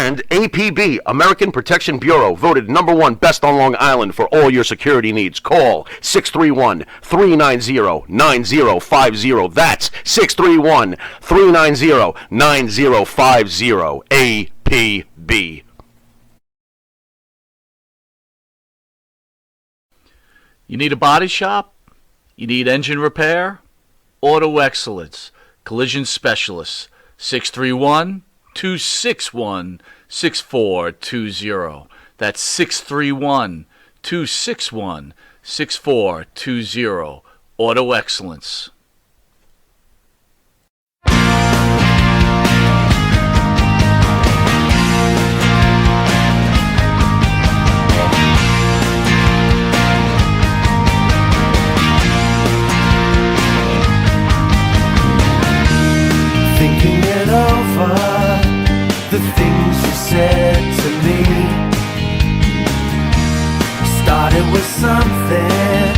And APB, American Protection Bureau, voted #1 best on Long Island for all your security needs. Call 631-390-9050. That's 631-390-9050. APB. You need a body shop? You need engine repair? Auto Excellence, Collision Specialists, 631-261-6420. That's 631-261-6420. Auto Excellence. Thinking it over, the things you said to me. Started with something,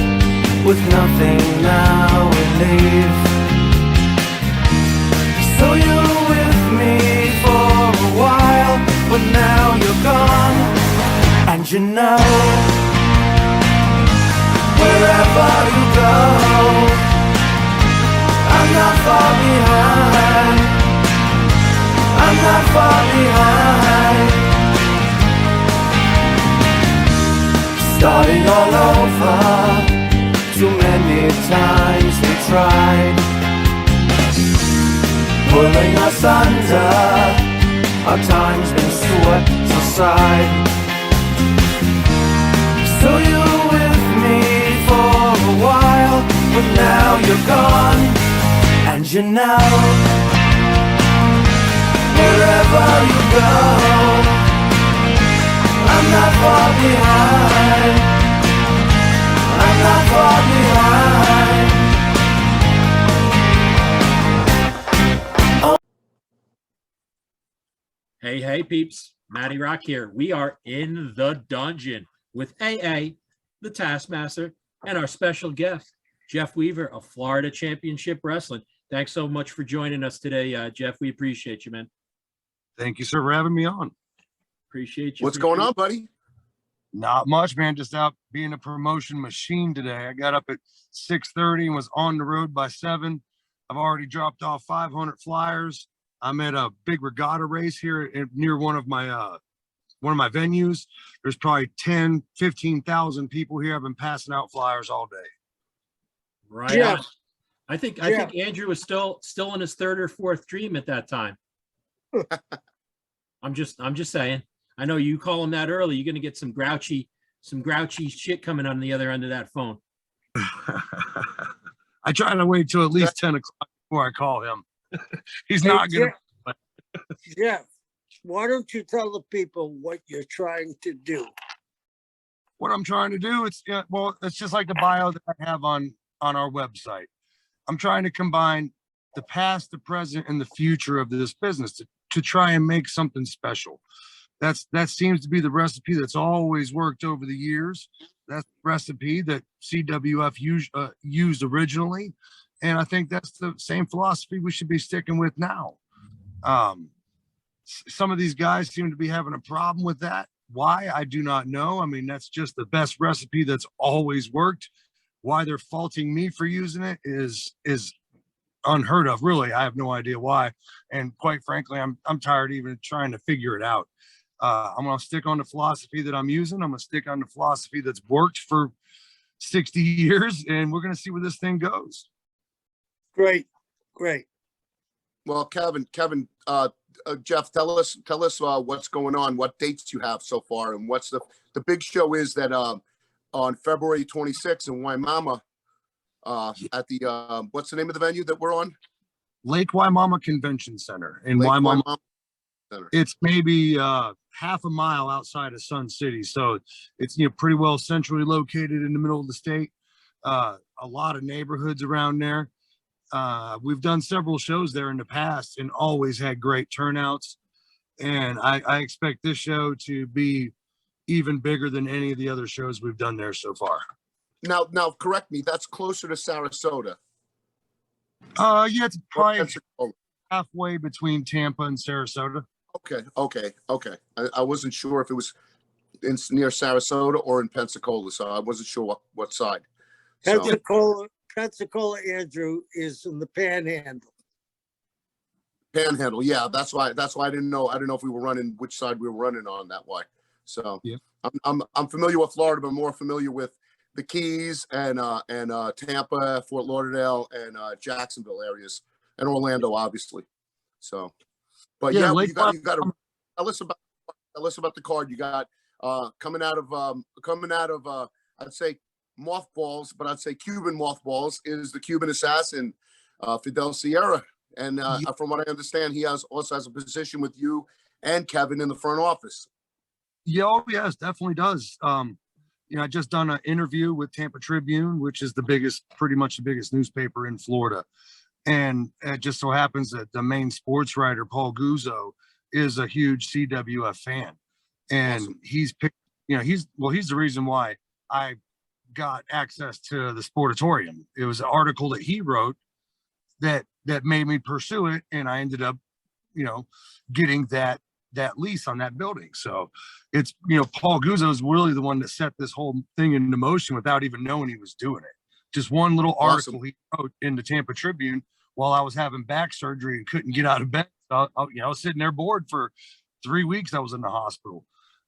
with nothing, now we leave. So you were with me for a while, but now you're gone. And you know, wherever you go, I'm not far behind. I'm not far behind. Starting all over. Too many times we tried, pulling us under. Our time's been swept aside. So you were with me for a while, but now you're gone. And you know, wherever you go, I'm not far behind. I'm not far behind. Oh. Hey, peeps. Matty Rock here. We are in the dungeon with AA, the Taskmaster, and our special guest, Jeff Weaver of Florida Championship Wrestling. Thanks so much for joining us today, Jeff. We appreciate you, man. Thank you, sir, for having me on. Appreciate you. What's going on, buddy? Not much, man. Just out being a promotion machine today. I got up at 6:30 and was on the road by 7. I've already dropped off 500 flyers. I'm at a big regatta race here near one of my venues. There's probably 10, 15,000 people here. I've been passing out flyers all day. Right. Yeah. I think Andrew was still in his third or fourth dream at that time. I'm just saying. I know you call him that early. You're gonna get some grouchy shit coming on the other end of that phone. I try to wait till at least 10 o'clock before I call him. He's not gonna. Jeff, why don't you tell the people what you're trying to do? What I'm trying to do, it's just like the bio that I have on our website. I'm trying to combine the past, the present, and the future of this business to try and make something special. That seems to be the recipe that's always worked over the years. That's the recipe that CWF used originally. And I think that's the same philosophy we should be sticking with now. Some of these guys seem to be having a problem with that. Why? I do not know. I mean, that's just the best recipe that's always worked. Why they're faulting me for using it is unheard of. Really, I have no idea why. And quite frankly, I'm tired even trying to figure it out. I'm going to stick on the philosophy that I'm using. I'm going to stick on the philosophy that's worked for 60 years, and we're going to see where this thing goes. Great. Well, Kevin, Jeff, tell us what's going on, what dates you have so far, and what's the big show is that on February 26th in Waimama at the what's the name of the venue that we're on? Lake Waimama Convention Center in Waimama. It's maybe half a mile outside of Sun City, so it's pretty well centrally located in the middle of the state. A lot of neighborhoods around there. We've done several shows there in the past and always had great turnouts. And I expect this show to be even bigger than any of the other shows we've done there so far. Now, correct me. That's closer to Sarasota. Yeah, it's probably halfway between Tampa and Sarasota. Okay. I wasn't sure if it was near Sarasota or in Pensacola, so I wasn't sure what side. So, Pensacola, Andrew, is in the Panhandle. Panhandle, yeah, that's why I didn't know. I didn't know if we were running which side we were running on that way. So Yeah. I'm familiar with Florida, but more familiar with the Keys and Tampa, Fort Lauderdale, and Jacksonville areas, and Orlando, obviously. So, but Yeah, you got to tell us about the card you got coming out of I'd say mothballs, but I'd say Cuban mothballs is the Cuban assassin, Fidel Sierra. And from what I understand, he also has a position with you and Kevin in the front office. Yeah, oh, yes, definitely does. I just done an interview with Tampa Tribune, which is pretty much the biggest newspaper in Florida. And it just so happens that the main sports writer, Paul Guzzo, is a huge CWF fan. And Awesome. he's the reason why I got access to the Sportatorium. It was an article that he wrote that made me pursue it, and I ended up, getting that lease on that building. So it's, Paul Guzzo is really the one that set this whole thing into motion without even knowing he was doing it. Just one little article he wrote in the Tampa Tribune while I was having back surgery and couldn't get out of bed. I was sitting there bored for 3 weeks. I was in the hospital,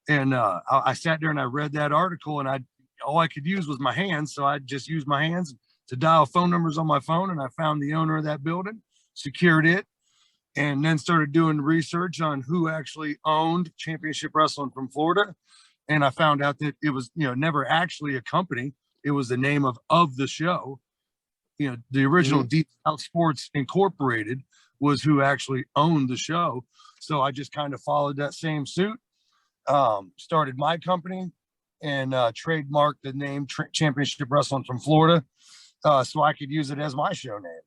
and I sat there and I read that article, and all I could use was my hands. So I just used my hands to dial phone numbers on my phone, and I found the owner of that building, secured it, and then started doing research on who actually owned Championship Wrestling from Florida. And I found out that it was, never actually a company. It was the name of the show. The original Deep South Sports Incorporated was who actually owned the show. So I just kind of followed that same suit, started my company, and trademarked the name Championship Wrestling from Florida, so I could use it as my show name.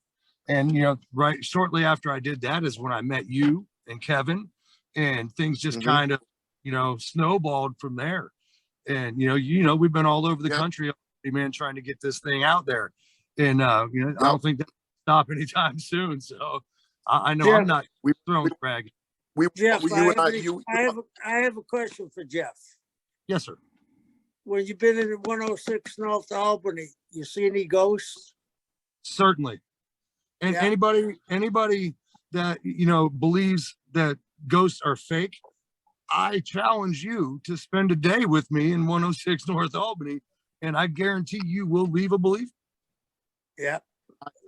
And right shortly after I did that is when I met you and Kevin, and things just kind of snowballed from there. And we've been all over the country, man, trying to get this thing out there. And I don't think that'll stop anytime soon. So I know I'm not throwing drag. Jeff, I have a question for Jeff. Yes, sir. When you've been in 106 North Albany, you see any ghosts? Certainly. And anybody that believes that ghosts are fake, I challenge you to spend a day with me in 106 North Albany, and I guarantee you will leave a believer. Yeah.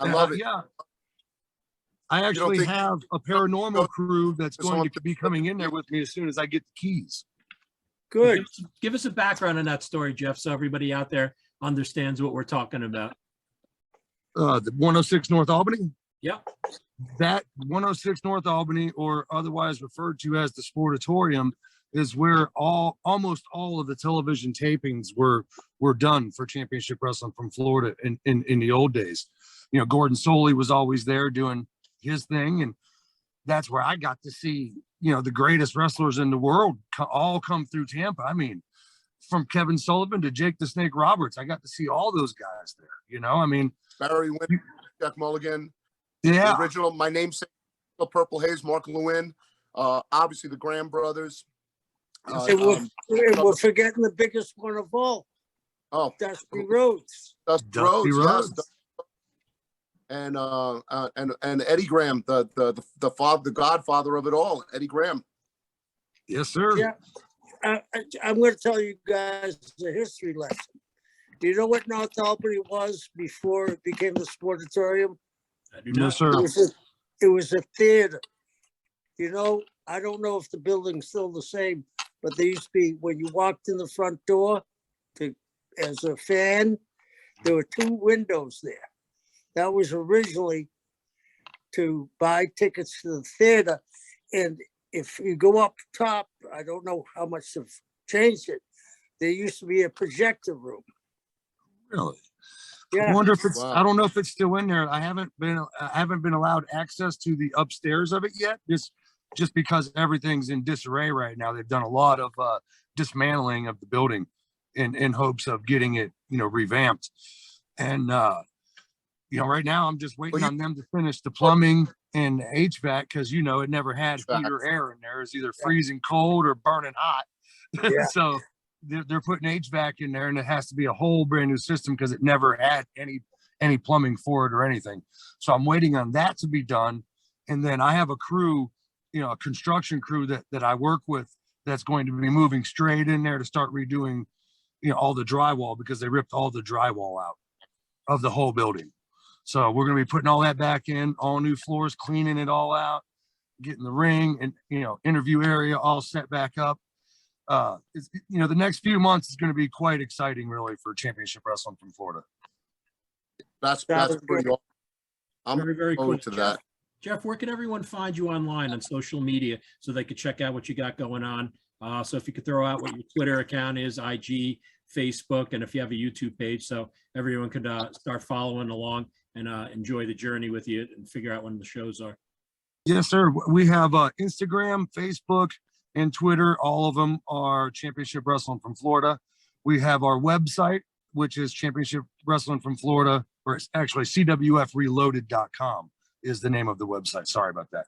I love it. Yeah. I actually have a paranormal crew that's going to be coming in there with me as soon as I get the keys. Good. Give us a background on that story, Jeff, so everybody out there understands what we're talking about. The 106 North Albany? Yep. That 106 North Albany, or otherwise referred to as the Sportatorium, is where almost all of the television tapings were done for Championship Wrestling from Florida in the old days. Gordon Soley was always there doing his thing, and that's where I got to see the greatest wrestlers in the world all come through Tampa. I mean, from Kevin Sullivan to Jake the Snake Roberts, I got to see all those guys there. I mean, Barry Wynn, Jeff Mulligan, yeah, the original, my namesake, Purple Haze, Mark Lewin, obviously the Graham brothers. We're forgetting the biggest one of all. Oh, Dusty Rhodes. Dusty Rhodes. Yes. And Eddie Graham, the godfather of it all, Eddie Graham. Yes, sir. Yeah. I'm going to tell you guys a history lesson. Do you know what North Albany was before it became the Sportatorium? I do not. No, sir. It was a theater. I don't know if the building's still the same, but there used to be, when you walked in the front door as a fan, there were 2 windows there. That was originally to buy tickets to the theater. And if you go up top, I don't know how much they've changed it. There used to be a projector room. Really? Yeah. I wonder if it's, I don't know if it's still in there. I haven't been allowed access to the upstairs of it yet. Just because everything's in disarray right now. They've done a lot of dismantling of the building in hopes of getting it, revamped. And right now I'm just waiting on them to finish the plumbing in HVAC because it never had heat or air in there. It's either freezing cold or burning hot. Yeah. So they're putting HVAC in there, and it has to be a whole brand new system because it never had any plumbing for it or anything. So I'm waiting on that to be done. And then I have a crew, a construction crew that I work with that's going to be moving straight in there to start redoing, all the drywall because they ripped all the drywall out of the whole building. So we're going to be putting all that back in, all new floors, cleaning it all out, getting the ring and, interview area all set back up. The next few months is going to be quite exciting, really, for Championship Wrestling from Florida. That's pretty awesome. I'm Very, very cool. forward to that. Jeff, where can everyone find you online on social media so they could check out what you got going on? So if you could throw out what your Twitter account is, IG, Facebook, and if you have a YouTube page, so everyone could start following along and enjoy the journey with you and figure out when the shows are. Yes, sir. We have Instagram, Facebook, and Twitter. All of them are Championship Wrestling from Florida. We have our website, which is Championship Wrestling from Florida, or it's actually CWFreloaded.com is the name of the website. Sorry about that.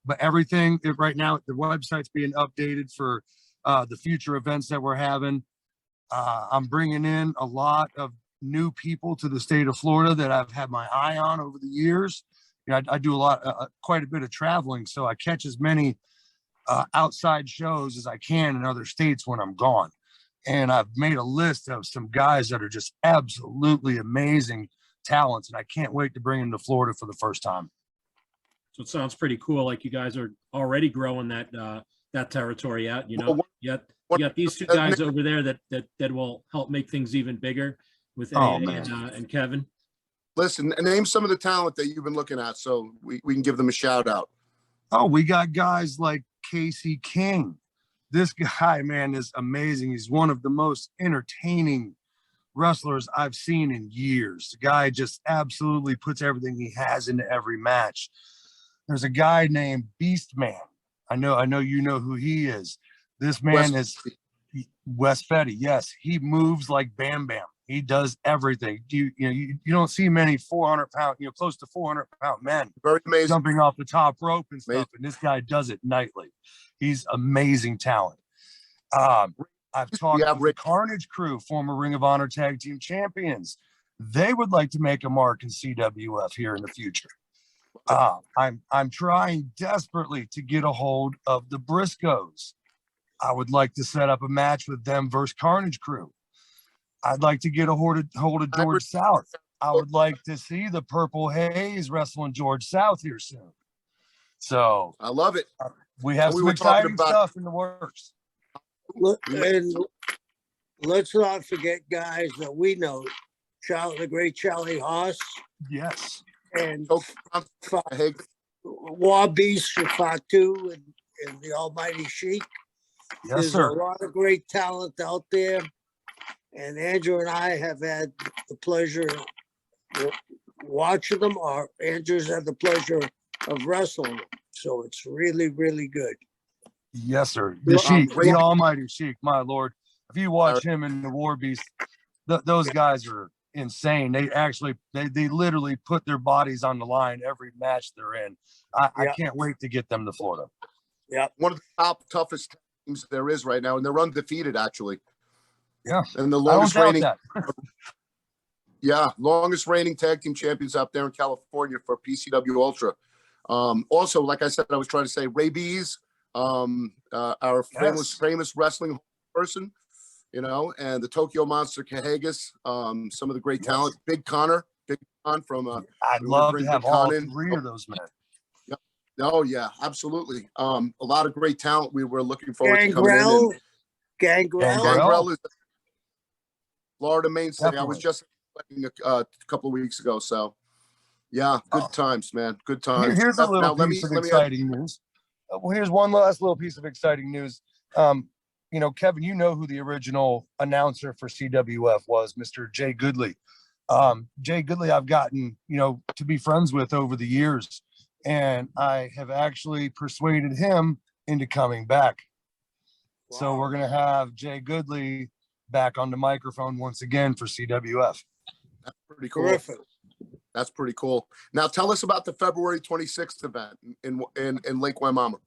But everything right now, the website's being updated for the future events that we're having. I'm bringing in a lot of new people to the state of Florida that I've had my eye on over the years. I do quite a bit of traveling, so I catch as many outside shows as I can in other states when I'm gone. And I've made a list of some guys that are just absolutely amazing talents, and I can't wait to bring them to Florida for the first time. So it sounds pretty cool. Like you guys are already growing that territory out. You got these two guys over there that will help make things even bigger with and Kevin. Listen, name some of the talent that you've been looking at so we can give them a shout out. Oh, we got guys like Casey King. This guy, man, is amazing. He's one of the most entertaining wrestlers I've seen in years. The guy just absolutely puts everything he has into every match. There's a guy named Beastman. I know you know who he is. This man is Wes Fetty. Yes, he moves like Bam Bam. He does everything. You don't see many 400-pound, close to 400-pound men Very amazing. jumping off the top rope and stuff. And this guy does it nightly. He's amazing talent. I've talked with the Carnage crew, former Ring of Honor Tag Team Champions. They would like to make a mark in CWF here in the future. I'm trying desperately to get a hold of the Briscoes. I would like to set up a match with them versus Carnage crew. I'd like to get a hold of George South. I would like to see the Purple Haze wrestling George South here soon. So I love it. We have some exciting stuff in the works. Look, and let's not forget guys that we know. The great Charlie Haas. Yes. And Wabi Shafatu and the Almighty Sheik. Yes, There's sir. a lot of great talent out there. And Andrew and I have had the pleasure of watching them, or Andrew's had the pleasure of wrestling them. So it's really, really good. Yes, sir. The Sheik, the Almighty Sheik, my Lord. If you watch him in the War Beast, those guys are insane. They literally put their bodies on the line every match they're in. I can't wait to get them to Florida. Yeah. One of the toughest teams there is right now, and they're undefeated, actually. Yeah. And the longest reigning longest reigning tag team champions out there in California for PCW Ultra. Also, like I said, I was trying to say Rabies, our famous wrestling person, and the Tokyo Monster Kahagas, some of the great talent. Big Con from I'd love to have all three of those men. Yep. Oh yeah, absolutely. A lot of great talent. We were looking forward to coming in. Gangrel is Florida mainstay. Definitely. I was just a couple of weeks ago. So yeah, good times, man. Good times. Here's a little piece of exciting news. Well, here's one last little piece of exciting news. Kevin, you know who the original announcer for CWF was, Mr. Jay Goodley. Jay Goodley, I've gotten, to be friends with over the years, and I have actually persuaded him into coming back. Wow. So we're going to have Jay Goodley back on the microphone once again for CWF. That's pretty cool. Terrific. That's pretty cool. Now tell us about the February 26th event in Lake Waimama.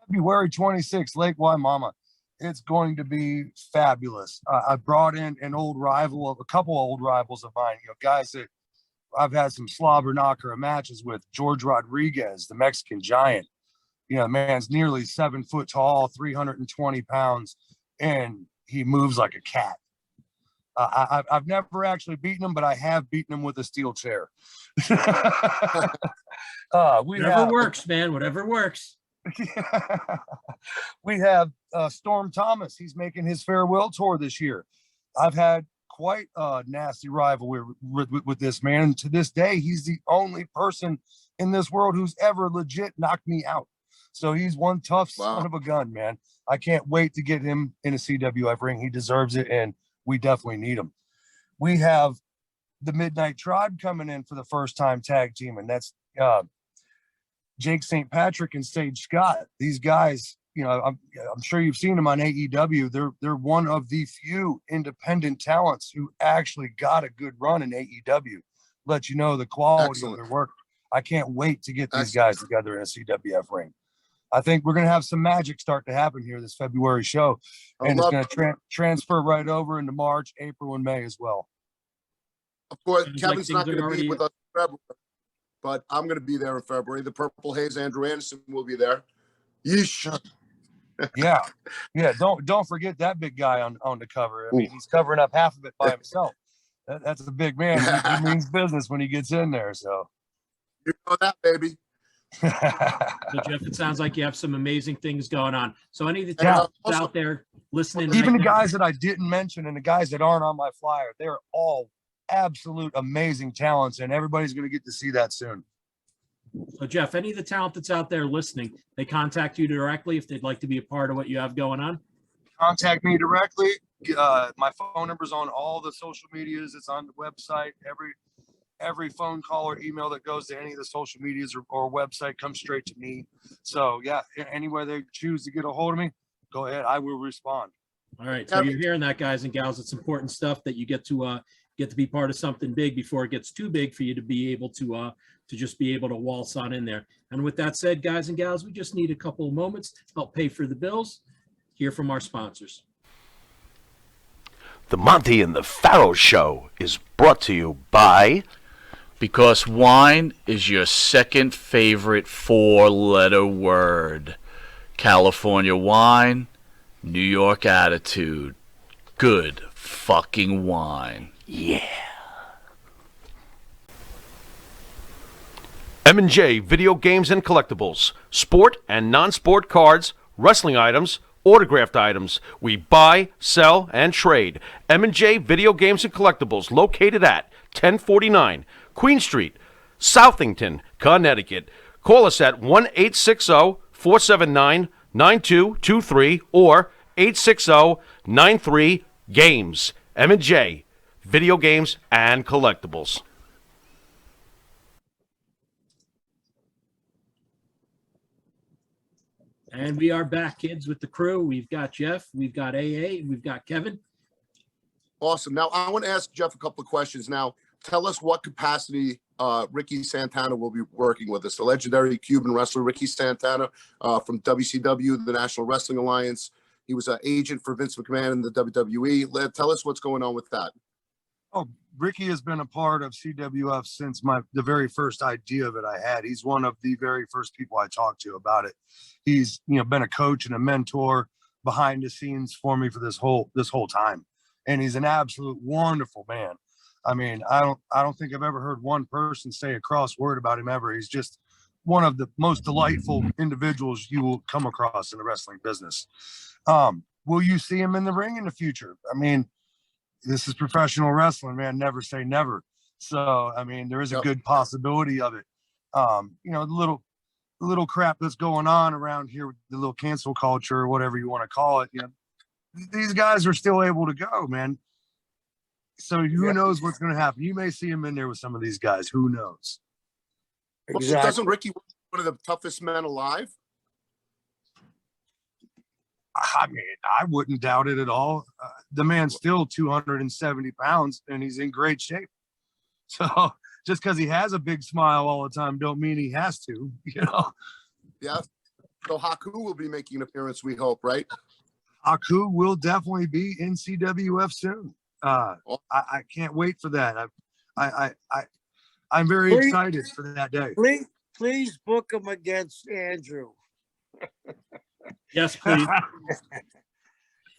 February 26th, Lake Waimama. It's going to be fabulous. I brought in a couple old rivals of mine, guys that I've had some slobber knocker matches with. George Rodriguez, the Mexican giant. The man's nearly 7 foot tall, 320 pounds, and he moves like a cat. I've never actually beaten him, but I have beaten him with a steel chair. Whatever works, man. Whatever works. We have Storm Thomas. He's making his farewell tour this year. I've had quite a nasty rivalry with this man. And to this day, he's the only person in this world who's ever legit knocked me out. So he's one tough son of a gun, man. I can't wait to get him in a CWF ring. He deserves it, and we definitely need him. We have the Midnight Tribe coming in for the first time tag team, and that's Jake St. Patrick and Sage Scott. These guys, I'm sure you've seen them on AEW. They're one of the few independent talents who actually got a good run in AEW. Let you know the quality of their work. I can't wait to get these guys together in a CWF ring. I think we're going to have some magic start to happen here this February show, and it's going to transfer right over into March, April, and May as well. Of course, Kevin's not going to be with us in February, but I'm going to be there in February. The Purple Haze, Andrew Anderson, will be there. Yeesh. Yeah. Don't forget that big guy on the cover. I mean, he's covering up half of it by himself. That's a big man. He means business when he gets in there. So you know that, baby. So Jeff, it sounds like you have some amazing things going on. So any of the talents out there listening, even the guys that I didn't mention and the guys that aren't on my flyer, they're all absolute amazing talents, and everybody's going to get to see that soon. So Jeff, any of the talent that's out there listening, they contact you directly if they'd like to be a part of what you have going on? Contact me directly. My phone number's on all the social medias. It's on the website. Every phone call or email that goes to any of the social medias or website comes straight to me. So yeah, anywhere they choose to get a hold of me, go ahead. I will respond. All right. So you're hearing that, guys and gals. It's important stuff that you get to be part of something big before it gets too big for you to be able to just be able to waltz on in there. And with that said, guys and gals, we just need a couple of moments to help pay for the bills. Hear from our sponsors. The Monte and the Pharaoh Show is brought to you by... Because wine is your second favorite four-letter word. California wine, New York attitude. Good fucking wine. Yeah. M&J Video Games and Collectibles. Sport and non-sport cards, wrestling items, autographed items. We buy, sell, and trade. M&J Video Games and Collectibles, located at 1049 Queen Street, Southington, Connecticut. Call us at 1-860-479-9223 or 860-93-GAMES. M&J Video Games and Collectibles. And we are back, kids, with the crew. We've got Jeff, we've got AA, we've got Kevin. Awesome. Now, I want to ask Jeff a couple of questions. Now, tell us what capacity Ricky Santana will be working with us. The legendary Cuban wrestler Ricky Santana from WCW, the National Wrestling Alliance. He was an agent for Vince McMahon in the WWE. Tell us what's going on with that. Oh, Ricky has been a part of CWF since the very first idea of it I had. He's one of the very first people I talked to about it. He's been a coach and a mentor behind the scenes for me for this whole time, and he's an absolute wonderful man. I mean, I don't think I've ever heard one person say a cross word about him ever. He's just one of the most delightful individuals you will come across in the wrestling business. Will you see him in the ring in the future? I mean, this is professional wrestling, man. Never say never. So, I mean, there is a good possibility of it. The little crap that's going on around here with the little cancel culture or whatever you want to call it. These guys are still able to go, man. So who knows what's going to happen? You may see him in there with some of these guys. Who knows? Exactly. Well, doesn't Ricky one of the toughest men alive? I mean, I wouldn't doubt it at all. The man's still 270 pounds, and he's in great shape. So just because he has a big smile all the time, don't mean he has to. Yeah. So Haku will be making an appearance, we hope, right? Haku will definitely be in CWF soon. I can't wait for that. I'm very Please- excited for that day. Please book him against Andrew. Yes, please.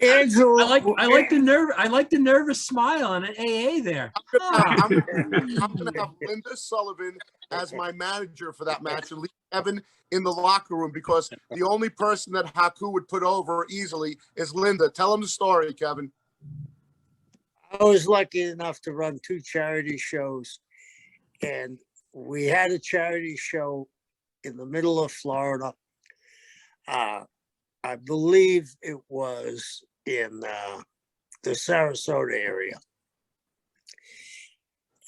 Andrew, I like the nervous smile on an AA there. I'm gonna have Linda Sullivan as my manager for that match and leave Kevin in the locker room because the only person that Haku would put over easily is Linda. Tell him the story, Kevin. I was lucky enough to run 2 charity shows, and we had a charity show in the middle of Florida. I believe it was in the Sarasota area.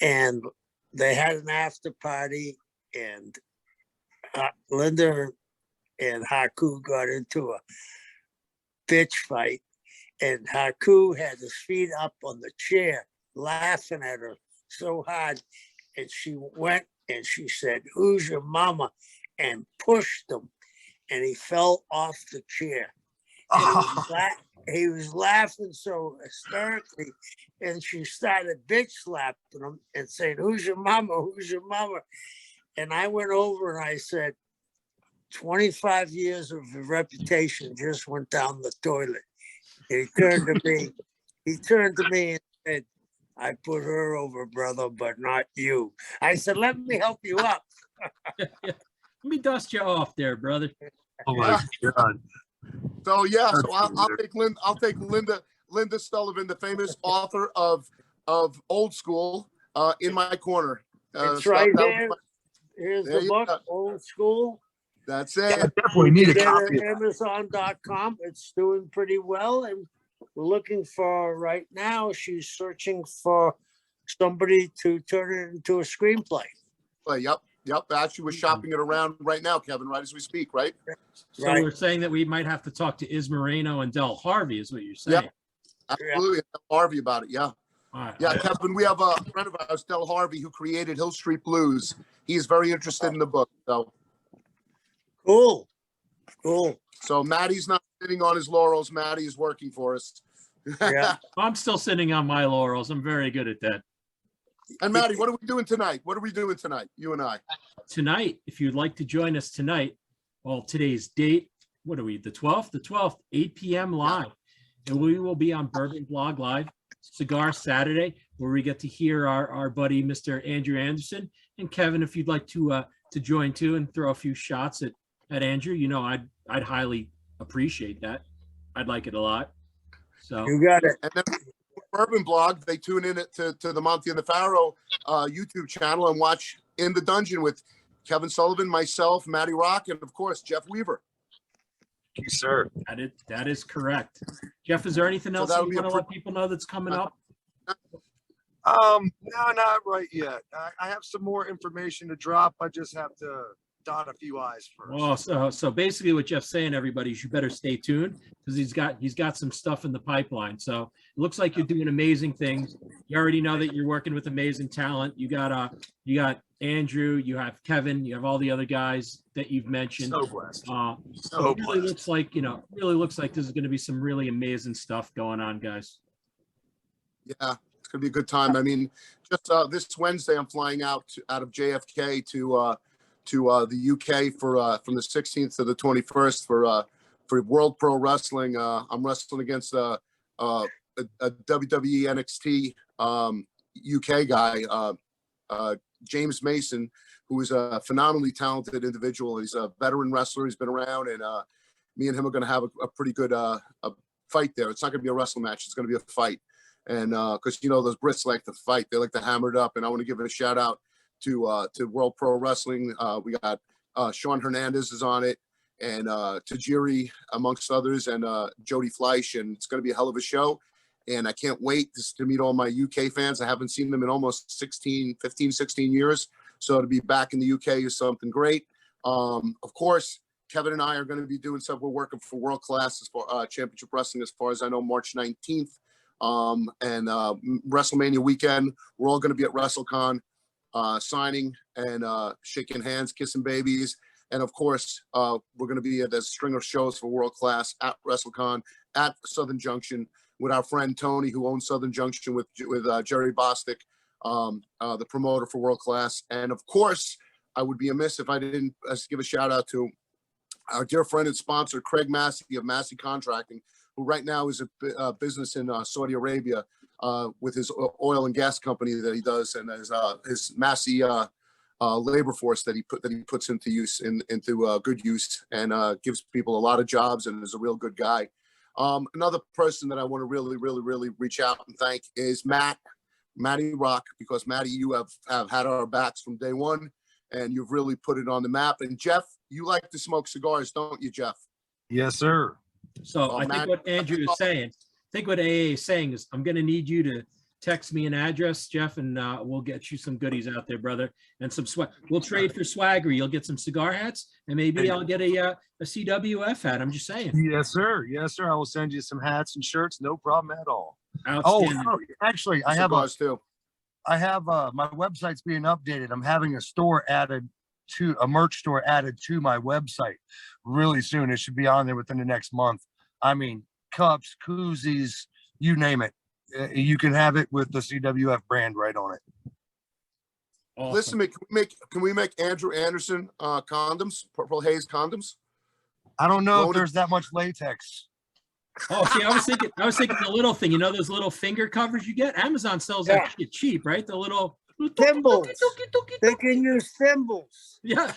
And they had an after party, and Linda and Haku got into a bitch fight. And Haku had his feet up on the chair, laughing at her so hard. And she went and she said, "Who's your mama?" and pushed him. And he fell off the chair. And he was laughing so hysterically. And she started bitch slapping him and saying, "Who's your mama? Who's your mama?" And I went over and I said, 25 years of reputation just went down the toilet. And he turned to me and said, "I put her over, brother, but not you." I said, "Let me help you up." Let me dust you off there, brother. Oh my God. So yeah, so I'll take Linda Sullivan, the famous author of Old School, in my corner. It's So right that'll be here. my- Here's There the you book, go. Old School. That's I it. definitely need a Get copy it of at Amazon.com. It's doing pretty well. And we're looking for, right now, she's searching for somebody to turn it into a screenplay. Yep. Actually, we're shopping it around right now, Kevin, right as we speak, right? So Right. we're saying that we might have to talk to Iz Moreno and Del Harvey, is what you're saying. Yep. Absolutely. Tell Harvey about it. Yeah. All right. Yeah, Kevin, we have a friend of ours, Del Harvey, who created Hill Street Blues. He's very interested in the book. Cool. So Maddie's not sitting on his laurels. Maddie is working for us. Yeah. I'm still sitting on my laurels. I'm very good at that. And Maddie, what are we doing tonight? You and I. Tonight, if you'd like to join us tonight, well, today's date, what are we, the 12th? The 12th, 8 p.m. live. And we will be on Bourbon Blog Live, Cigar Saturday, where we get to hear our buddy, Mr. Andrew Anderson. And Kevin, if you'd like to join too and throw a few shots at Andrew, I'd highly appreciate that. I'd like it a lot. So You got it. And then Bourbon Blog, they tune in to the Monte The Pharaoh YouTube channel and watch In the Dungeon with Kevin Sullivan, myself, Matty Rock, and of course, Jeff Weaver. Thank you, sir. that is correct. Jeff, is there anything else that'll you be a want to let people know that's coming up? No, not right yet. I have some more information to drop. I just have to dot a few I's first. Well, so basically what Jeff's saying, everybody, is you better stay tuned because he's got some stuff in the pipeline. So it looks like you're doing amazing things. You already know that you're working with amazing talent. You got Andrew, you have Kevin, you have all the other guys that you've mentioned. So blessed. So it really looks like, this is going to be some really amazing stuff going on, guys. Yeah, it's gonna be a good time. I mean, just this Wednesday, I'm flying out of JFK to the UK from the 16th to the 21st for World Pro Wrestling. I'm wrestling against a WWE NXT UK guy, James Mason, who is a phenomenally talented individual. He's a veteran wrestler. He's been around, and me and him are going to have a pretty good a fight there. It's not going to be a wrestle match. It's going to be a fight. And because, those Brits like to fight. They like to hammer it up. And I want to give a shout out to World Pro Wrestling. We got Sean Hernandez is on it, and Tajiri, amongst others, and Jody Fleisch. And it's going to be a hell of a show. And I can't wait to meet all my UK fans. I haven't seen them in almost 16 years. So to be back in the UK is something great. Of course, Kevin and I are going to be doing stuff. We're working for World Class as far Championship Wrestling, as far as I know, March 19th. And WrestleMania weekend, we're all going to be at WrestleCon. signing and shaking hands, kissing babies. And of course, we're going to be at a string of shows for World Class at WrestleCon, at Southern Junction, with our friend Tony, who owns Southern Junction, with Jerry Bostic, the promoter for World Class. And of course, I would be amiss if I didn't give a shout out to our dear friend and sponsor, Craig Massey of Massey Contracting, who right now is a business in Saudi Arabia with his oil and gas company that he does, and his Massey labor force that he puts into use, into good use, and gives people a lot of jobs, and is a real good guy. Another person that I want to really reach out and thank is Matty Rock, because Matty, you have had our backs from day one, and you've really put it on the map. And Jeff, you like to smoke cigars, don't you, Jeff? Yes, sir. So I think what Andrew is saying, AA is saying is, I'm going to need you to text me an address, Jeff, and we'll get you some goodies out there, brother, and some swag. We'll trade for swagger. You'll get some cigar hats, and maybe I'll get a CWF hat. I'm just saying. Yes, sir. Yes, sir. I will send you some hats and shirts. No problem at all. Outstanding. Oh, actually, I have my website's being updated. I'm having a merch store added to my website really soon. It should be on there within the next month. I mean, cups, koozies, you name it. You can have it with the CWF brand right on it. Awesome. Listen, can we make Andrew Anderson condoms, Purple Haze condoms? I don't know if there's that much latex. Oh, see, I was thinking the little thing, those little finger covers you get. Amazon sells that shit cheap, right? The little Thimbles. They can use thimbles. Yeah.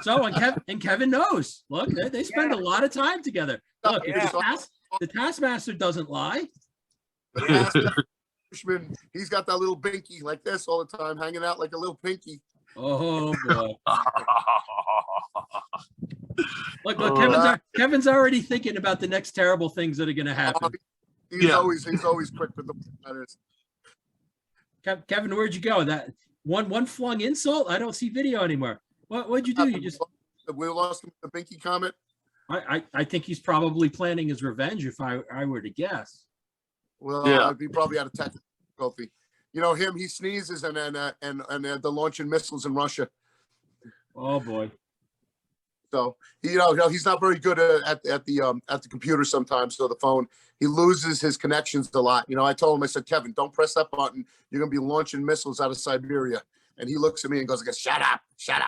So and Kevin knows. Look, they spend a lot of time together. Look, the Taskmaster doesn't lie. He's got that little binky like this all the time, hanging out like a little pinky. Oh boy. Look, Kevin's already thinking about the next terrible things that are going to happen. He's always quick with the letters. Kevin, where'd you go? That one flung insult? I don't see video anymore. What'd you do? You just we lost him with the binky comment. I think he's probably planning his revenge, if I were to guess. Well, yeah. He probably had a technical difficulty. Him, he sneezes and they're launching missiles in Russia. Oh boy. So he's not very good at the computer sometimes. So the phone, he loses his connections a lot. I told him, I said, Kevin, don't press that button. You're gonna be launching missiles out of Siberia. And he looks at me and goes, shut up.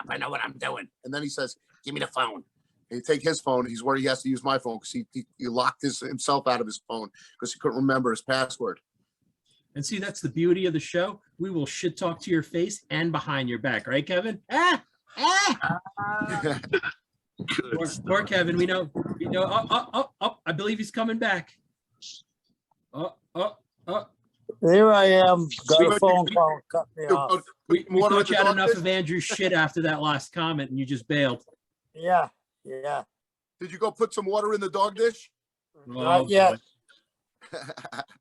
I know what I'm doing. And then he says, give me the phone. And he take his phone. He's worried he has to use my phone because he locked himself out of his phone because he couldn't remember his password. And see, that's the beauty of the show. We will shit talk to your face and behind your back, right, Kevin? Poor Kevin. We know. I believe he's coming back. There I am. Got a phone call. Cut me off. We thought you had enough of Andrew's shit after that last comment, and you just bailed. Yeah. Did you go put some water in the dog dish? Not yet.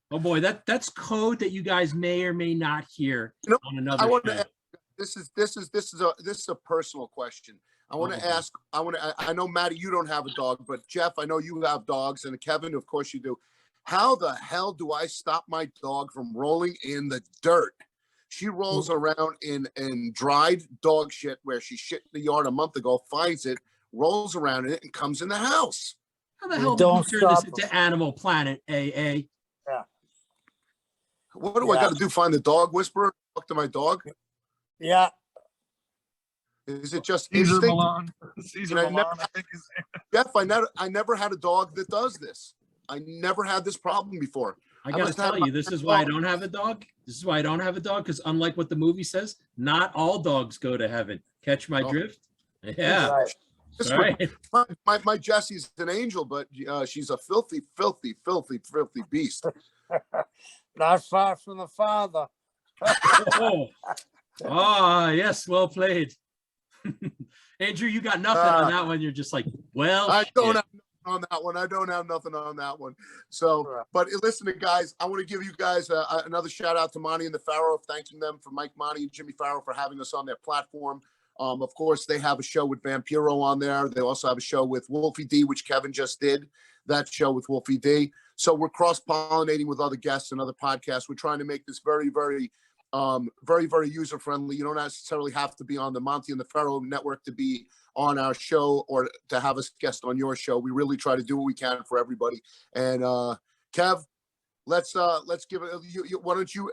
Oh boy, that's code that you guys may or may not hear on another show. This is a personal question. I want to ask. I know, Matty, you don't have a dog, but Jeff, I know you have dogs, and Kevin, of course, you do. How the hell do I stop my dog from rolling in the dirt? She rolls around in dried dog shit where she shit in the yard a month ago, finds it, rolls around in it, and comes in the house. How the hell do you turn this into Animal Planet, AA? Yeah. What do I got to do? Find the dog whisperer? Talk to my dog? Yeah. Is it just Caesar instinct? Milan? Caesar Milan, I think is. Jeff, I never had a dog that does this. I never had this problem before. I got to tell you, this is why I don't have a dog. This is why I don't have a dog, because unlike what the movie says, not all dogs go to heaven. Catch my drift? Yeah. Right. My Jessie's an angel, but she's a filthy beast. Not far from the father. Yes, well played. Andrew, you got nothing on that one. You're just like, well, I don't have nothing on that one. I don't have nothing on that one. So, but listen, guys, I want to give you guys another shout out to Monte and the Pharaoh, thanking them for Mike Monte and Jimmy Pharaoh for having us on their platform. Of course, they have a show with Vampiro on there. They also have a show with Wolfie D, which Kevin just did, that show with Wolfie D. So we're cross-pollinating with other guests and other podcasts. We're trying to make this very, very Very, very user friendly. You don't necessarily have to be on the Monte and the Pharaoh network to be on our show or to have us guest on your show. We really try to do what we can for everybody. And Kev, let's give it. Why don't you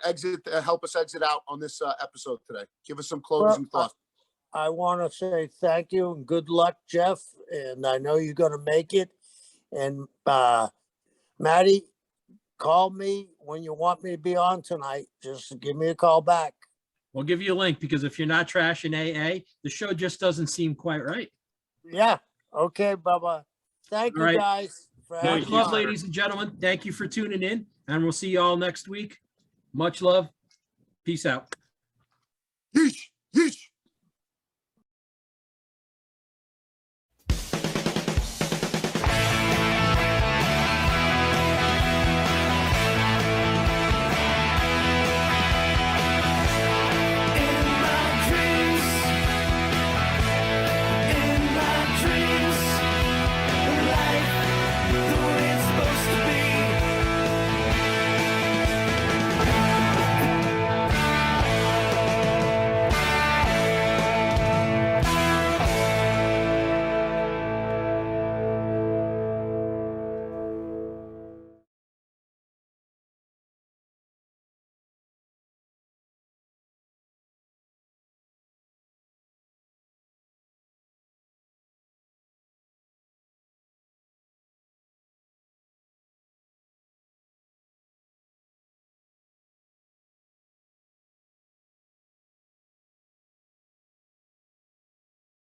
help us exit out on this episode today? Give us some closing thoughts. I want to say thank you and good luck, Jeff. And I know you're going to make it. And Maddie, call me when you want me to be on tonight. Just give me a call back. We'll give you a link because if you're not trashing AA, the show just doesn't seem quite right. Yeah. Okay, Bubba. Thank All you, right. guys. For Much having love, me. ladies and gentlemen. Thank you for tuning in, and we'll see you all next week. Much love. Peace out. Yeesh, yeesh.